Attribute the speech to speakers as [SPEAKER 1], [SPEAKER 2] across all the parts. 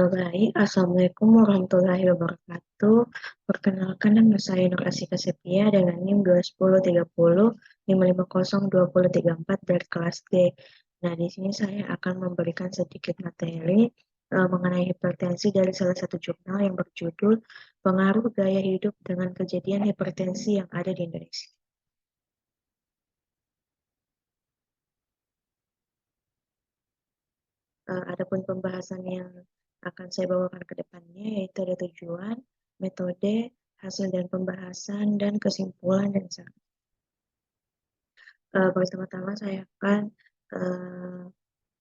[SPEAKER 1] Baik, Assalamualaikum warahmatullahi wabarakatuh. Perkenalkan nama saya Nur Asika Sepia dengan NIM 21030550234 dari kelas D. Nah, di sini saya akan memberikan sedikit materi mengenai hipertensi dari salah satu jurnal yang berjudul Pengaruh Gaya Hidup dengan Kejadian Hipertensi yang ada di Indonesia. Adapun pembahasan yang akan saya bawakan ke depannya yaitu ada tujuan, metode, hasil dan pembahasan, dan kesimpulan dan saran. Pertama-tama saya akan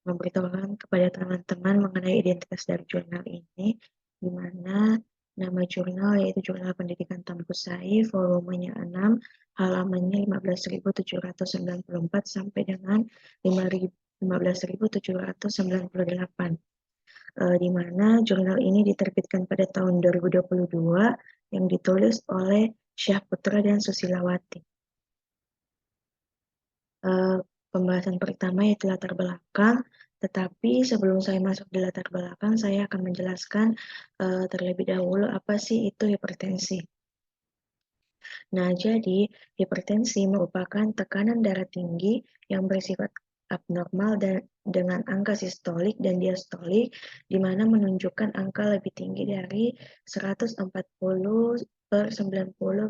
[SPEAKER 1] memberitahukan kepada teman-teman mengenai identitas dari jurnal ini, di mana nama jurnal yaitu Jurnal Pendidikan Tampusai, volumenya 6, halamannya 15.794 sampai dengan 15.798. Di mana jurnal ini diterbitkan pada tahun 2022 yang ditulis oleh Syah Putra dan Susilawati. Pembahasan pertama yaitu latar belakang, tetapi sebelum saya masuk di latar belakang, saya akan menjelaskan terlebih dahulu apa sih itu hipertensi. Nah, jadi hipertensi merupakan tekanan darah tinggi yang bersifat abnormal dan dengan angka sistolik dan diastolik, di mana menunjukkan angka lebih tinggi dari 140/90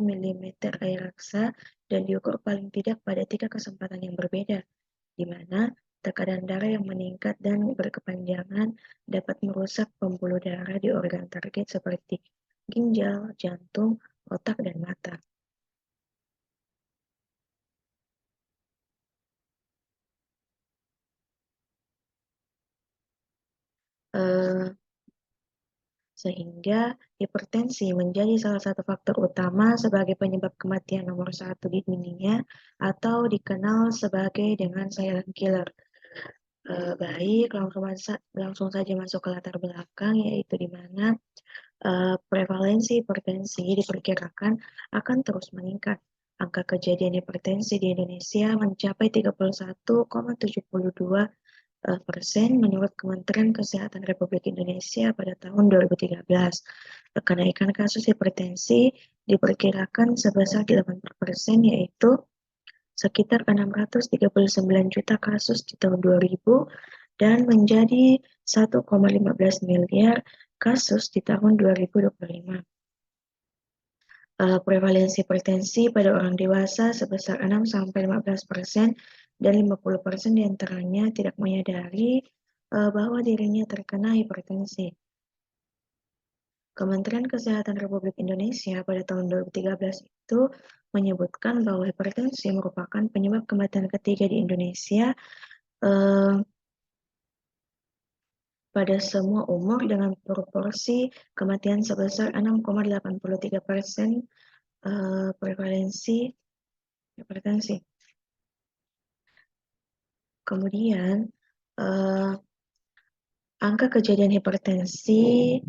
[SPEAKER 1] mm air raksa dan diukur paling tidak pada 3 kesempatan yang berbeda, di mana tekanan darah yang meningkat dan berkepanjangan dapat merusak pembuluh darah di organ target seperti ginjal, jantung, otak, dan mata. Sehingga hipertensi menjadi salah satu faktor utama sebagai penyebab kematian nomor 1 di dunia atau dikenal sebagai dengan silent killer. Baik, langsung saja masuk ke latar belakang, yaitu di mana prevalensi hipertensi diperkirakan akan terus meningkat. Angka kejadian hipertensi di Indonesia mencapai 31,72% menurut Kementerian Kesehatan Republik Indonesia pada tahun 2013. Kenaikan kasus hipertensi diperkirakan sebesar 80%, yaitu sekitar 639 juta kasus di tahun 2000 dan menjadi 1,15 miliar kasus di tahun 2025. Prevalensi hipertensi pada orang dewasa sebesar 6-15% dan 50% diantaranya tidak menyadari bahwa dirinya terkena hipertensi. Kementerian Kesehatan Republik Indonesia pada tahun 2013 itu menyebutkan bahwa hipertensi merupakan penyebab kematian ketiga di Indonesia pada semua umur dengan proporsi kematian sebesar 6,83% prevalensi hipertensi. Kemudian angka kejadian hipertensi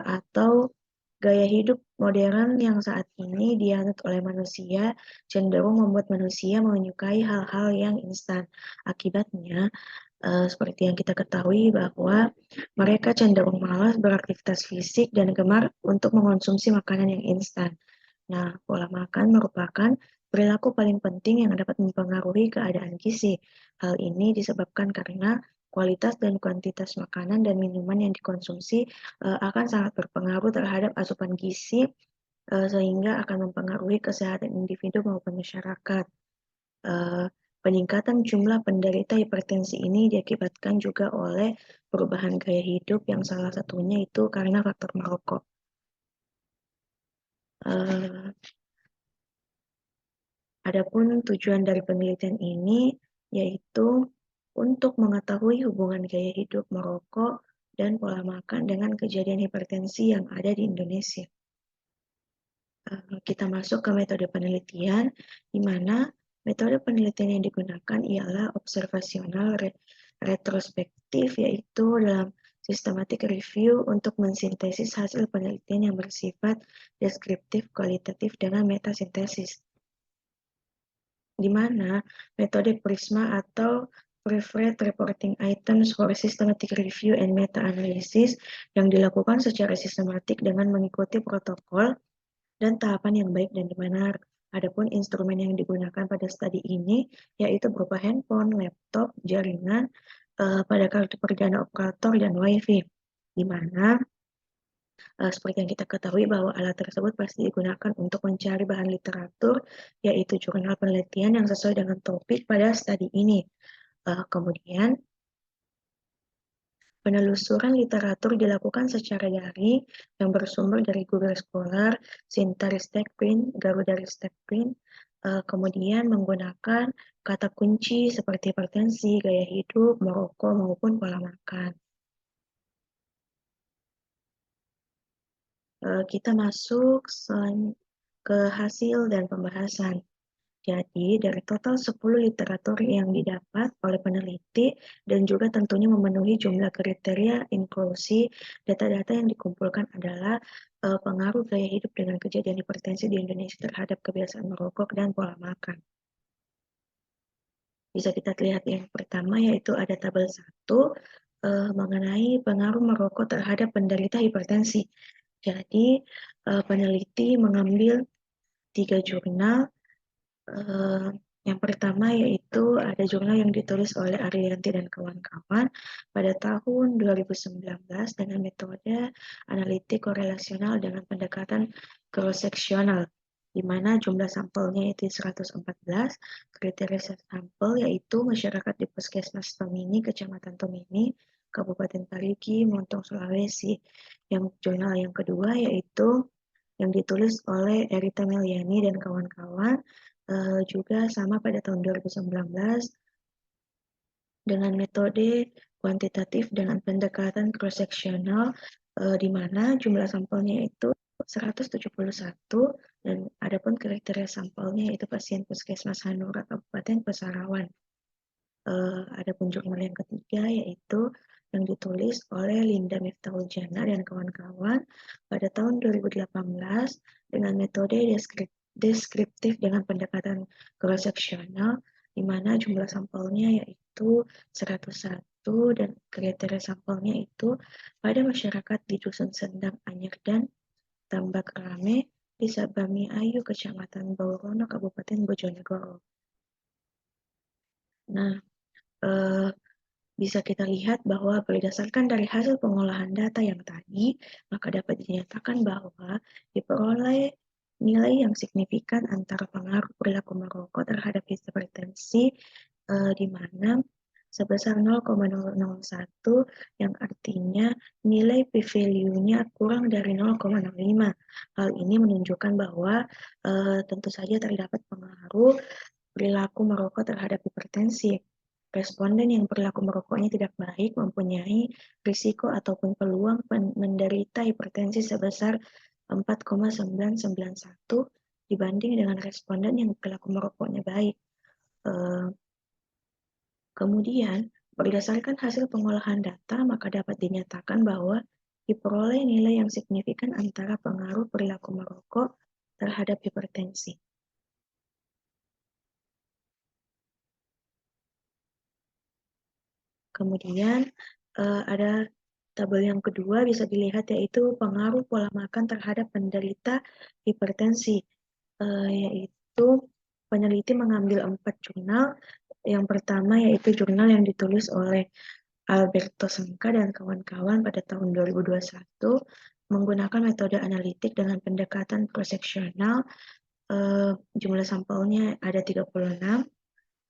[SPEAKER 1] atau gaya hidup modern yang saat ini dianut oleh manusia cenderung membuat manusia menyukai hal-hal yang instan. Akibatnya, seperti yang kita ketahui bahwa mereka cenderung malas beraktivitas fisik dan gemar untuk mengonsumsi makanan yang instan. Nah, pola makan merupakan perilaku paling penting yang dapat mempengaruhi keadaan gizi. Hal ini disebabkan karena kualitas dan kuantitas makanan dan minuman yang dikonsumsi akan sangat berpengaruh terhadap asupan gizi sehingga akan mempengaruhi kesehatan individu maupun masyarakat. Peningkatan jumlah penderita hipertensi ini diakibatkan juga oleh perubahan gaya hidup yang salah satunya itu karena faktor merokok. Adapun tujuan dari penelitian ini yaitu untuk mengetahui hubungan gaya hidup merokok dan pola makan dengan kejadian hipertensi yang ada di Indonesia. Kita masuk ke metode penelitian, di mana metode penelitian yang digunakan ialah observasional retrospektif, yaitu dalam systematic review untuk mensintesis hasil penelitian yang bersifat deskriptif, kualitatif, dengan metasintesis, di mana metode prisma atau preferred reporting items for systematic review and meta-analysis yang dilakukan secara sistematik dengan mengikuti protokol dan tahapan yang baik dan benar. Adapun instrumen yang digunakan pada studi ini yaitu berupa handphone, laptop, jaringan, pada kartu perdana operator dan WiFi, di mana seperti yang kita ketahui bahwa alat tersebut pasti digunakan untuk mencari bahan literatur, yaitu jurnal penelitian yang sesuai dengan topik pada studi ini. Kemudian, penelusuran literatur dilakukan secara daring yang bersumber dari Google Scholar, Sinta-Ristek Print, Garuda-Ristek Print, kemudian menggunakan kata kunci seperti hipertensi, gaya hidup, merokok, maupun pola makan. Kita masuk ke hasil dan pembahasan. Jadi, dari total 10 literatur yang didapat oleh peneliti dan juga tentunya memenuhi jumlah kriteria inklusi, data-data yang dikumpulkan adalah pengaruh gaya hidup dengan kejadian hipertensi di Indonesia terhadap kebiasaan merokok dan pola makan. Bisa kita lihat yang pertama yaitu ada tabel 1 mengenai pengaruh merokok terhadap penderita hipertensi. Jadi, peneliti mengambil 3 jurnal. Yang pertama yaitu ada jurnal yang ditulis oleh Ariyanti dan kawan-kawan pada tahun 2019 dengan metode analitik korelasional dengan pendekatan cross-seksional, di mana jumlah sampelnya itu 114, kriteria sampel yaitu masyarakat di Puskesmas Tomini, Kecamatan Tomini, Kabupaten Parigi, Montong, Sulawesi. Yang jurnal yang kedua yaitu yang ditulis oleh Erita Meliani dan kawan-kawan, juga sama pada tahun 2019 dengan metode kuantitatif dengan pendekatan cross-seksional, di mana jumlah sampelnya itu 171 dan adapun kriteria sampelnya itu pasien Puskesmas Hanura Kabupaten Pesarawan. Adapun jurnal yang ketiga yaitu yang ditulis oleh Linda Miftahul Jana dan kawan-kawan pada tahun 2018 dengan metode deskriptif dengan pendekatan cross-seksional, di mana jumlah sampelnya yaitu 101 dan kriteria sampelnya itu pada masyarakat di Dusun Sendang Anyar dan Tambak Rame di Sabami Ayu, Kecamatan Baurono, Kabupaten Bojonegoro. Nah, bisa kita lihat bahwa berdasarkan dari hasil pengolahan data yang tadi, maka dapat dinyatakan bahwa diperoleh nilai yang signifikan antara pengaruh perilaku merokok terhadap hipertensi, di mana sebesar 0,001 yang artinya nilai p-value-nya kurang dari 0,05. Hal ini menunjukkan bahwa tentu saja terdapat pengaruh perilaku merokok terhadap hipertensi. Responden yang perilaku merokoknya tidak baik mempunyai risiko ataupun peluang menderita hipertensi sebesar 4,991 dibanding dengan responden yang perilaku merokoknya baik. Kemudian, berdasarkan hasil pengolahan data, maka dapat dinyatakan bahwa diperoleh nilai yang signifikan antara pengaruh perilaku merokok terhadap hipertensi. Kemudian ada tabel yang kedua bisa dilihat yaitu pengaruh pola makan terhadap penderita hipertensi, yaitu peneliti mengambil 4 jurnal. Yang pertama yaitu jurnal yang ditulis oleh Alberto Sangka dan kawan-kawan pada tahun 2021 menggunakan metode analitik dengan pendekatan cross-seksional. Jumlah sampelnya ada 36.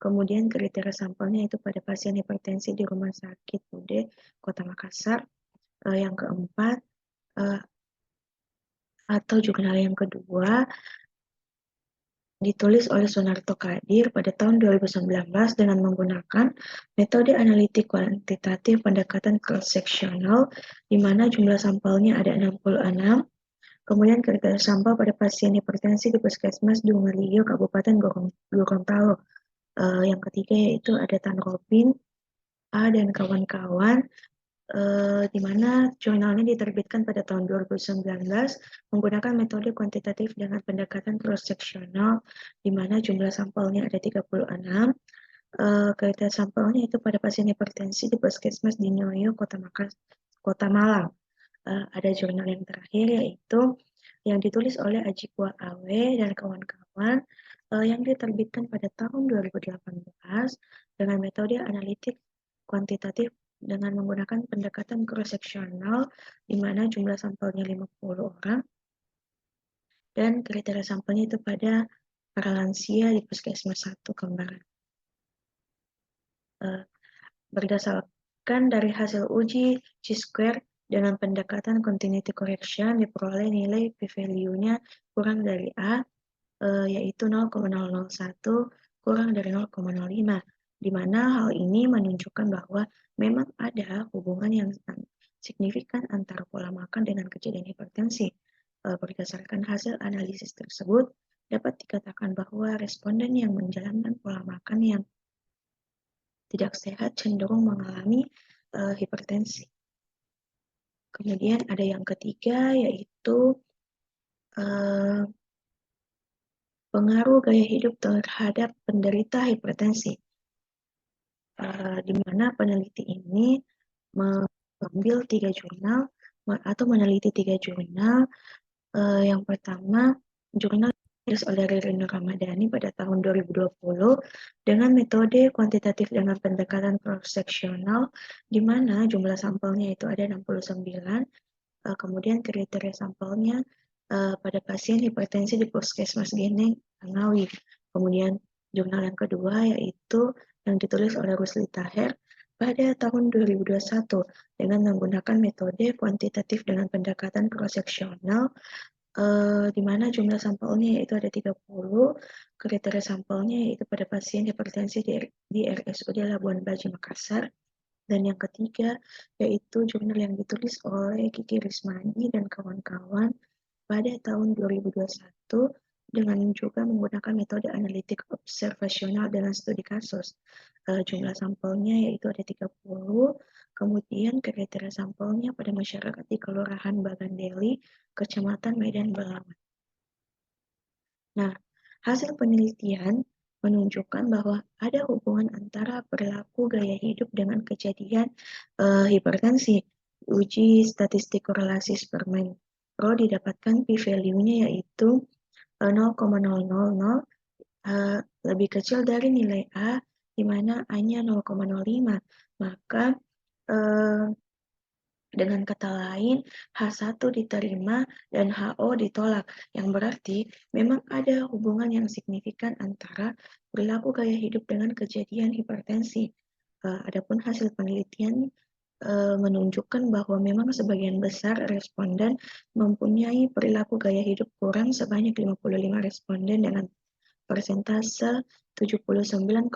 [SPEAKER 1] Kemudian kriteria sampelnya itu pada pasien hipertensi di Rumah Sakit UD Kota Makassar. Yang keempat, atau jurnal yang kedua ditulis oleh Sunarto Kadir pada tahun 2019 dengan menggunakan metode analitik kuantitatif pendekatan cross-seksional, di mana jumlah sampelnya ada 66. Kemudian kriteria sampel pada pasien hipertensi di Puskesmas Dungaligio, Kabupaten Gorontalo. Yang ketiga yaitu ada Tan Robin A dan kawan-kawan, di mana jurnalnya diterbitkan pada tahun 2019 menggunakan metode kuantitatif dengan pendekatan cross-seksional, di mana jumlah sampelnya ada 36. kriteria sampelnya itu pada pasien hipertensi di Puskesmas di Noyo, Kota Malang. Ada jurnal yang terakhir yaitu yang ditulis oleh Ajikwa Awe dan kawan-kawan yang diterbitkan pada tahun 2018 dengan metode analitik kuantitatif dengan menggunakan pendekatan cross-seksional di mana jumlah sampelnya 50 orang dan kriteria sampelnya itu pada para lansia di Puskesmas 1 Kembangan. Berdasarkan dari hasil uji chi-square dengan pendekatan continuity correction diperoleh nilai p-value-nya kurang dari A, yaitu 0,001 kurang dari 0,05, di mana hal ini menunjukkan bahwa memang ada hubungan yang signifikan antara pola makan dengan kejadian hipertensi. Berdasarkan hasil analisis tersebut, dapat dikatakan bahwa responden yang menjalankan pola makan yang tidak sehat cenderung mengalami hipertensi. Kemudian ada yang ketiga yaitu pengaruh gaya hidup terhadap penderita hipertensi. Di mana peneliti ini mengambil 3 jurnal atau meneliti 3 jurnal. Yang pertama, jurnal ditulis oleh Ririn Ramadhani pada tahun 2020 dengan metode kuantitatif dengan pendekatan cross-seksional, di mana jumlah sampelnya itu ada 69, kemudian kriteria sampelnya pada pasien hipertensi di Puskesmas Geneng, Ngawi. Kemudian jurnal yang kedua yaitu yang ditulis oleh Rusli Taher pada tahun 2021 dengan menggunakan metode kuantitatif dengan pendekatan cross-seksional, di mana jumlah sampelnya yaitu ada 30, kriteria sampelnya yaitu pada pasien hipertensi di RSUD Labuan Bajo Makassar, dan yang ketiga yaitu jurnal yang ditulis oleh Kiki Rismani dan kawan-kawan pada tahun 2021 dengan juga menggunakan metode analitik observasional dengan studi kasus. Jumlah sampelnya yaitu ada 30, kemudian kriteria sampelnya pada masyarakat di Kelurahan Bagandeli, Kecamatan Medan Belawan. Nah, hasil penelitian menunjukkan bahwa ada hubungan antara perilaku gaya hidup dengan kejadian hipertensi. Uji statistik korelasi Sperman Pro didapatkan p-value-nya yaitu 0,000 lebih kecil dari nilai A, di mana A-nya 0,05. Maka dengan kata lain, H1 diterima dan HO ditolak, yang berarti memang ada hubungan yang signifikan antara perilaku gaya hidup dengan kejadian hipertensi. Adapun hasil penelitian menunjukkan bahwa memang sebagian besar responden mempunyai perilaku gaya hidup kurang sebanyak 55 responden dengan persentase 79,7%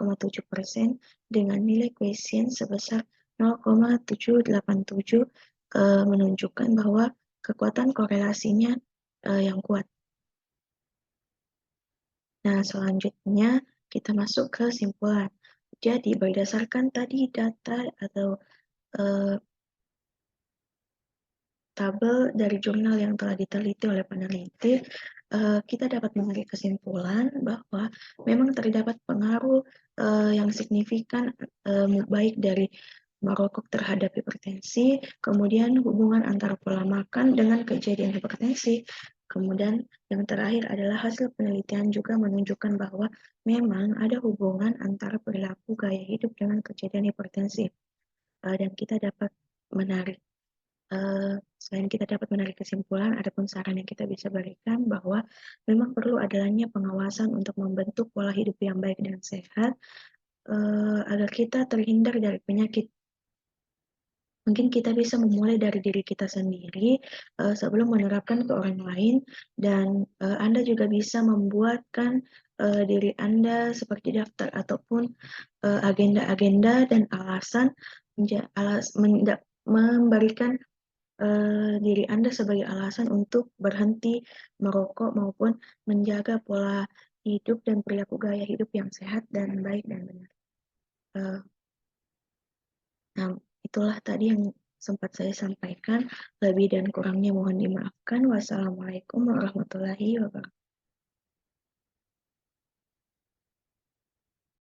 [SPEAKER 1] dengan nilai koefisien sebesar 0,787, menunjukkan bahwa kekuatan korelasinya yang kuat. Nah, selanjutnya kita masuk ke kesimpulan. Jadi, berdasarkan tadi data atau tabel dari jurnal yang telah diteliti oleh peneliti, kita dapat menarik kesimpulan bahwa memang terdapat pengaruh yang signifikan baik dari merokok terhadap hipertensi, kemudian hubungan antara pola makan dengan kejadian hipertensi. Kemudian yang terakhir adalah hasil penelitian juga menunjukkan bahwa memang ada hubungan antara perilaku gaya hidup dengan kejadian hipertensi. Dan kita dapat menarik selain kita dapat menarik kesimpulan, adapun saran yang kita bisa berikan bahwa memang perlu adanya pengawasan untuk membentuk pola hidup yang baik dan sehat agar kita terhindar dari penyakit. Mungkin kita bisa memulai dari diri kita sendiri sebelum menerapkan ke orang lain, dan Anda juga bisa membuatkan diri Anda seperti daftar ataupun agenda-agenda dan alasan memberikan diri Anda sebagai alasan untuk berhenti merokok maupun menjaga pola hidup dan perilaku gaya hidup yang sehat dan baik dan benar. Nah, itulah tadi yang sempat saya sampaikan. Lebih dan kurangnya mohon dimaafkan. Wassalamualaikum warahmatullahi wabarakatuh.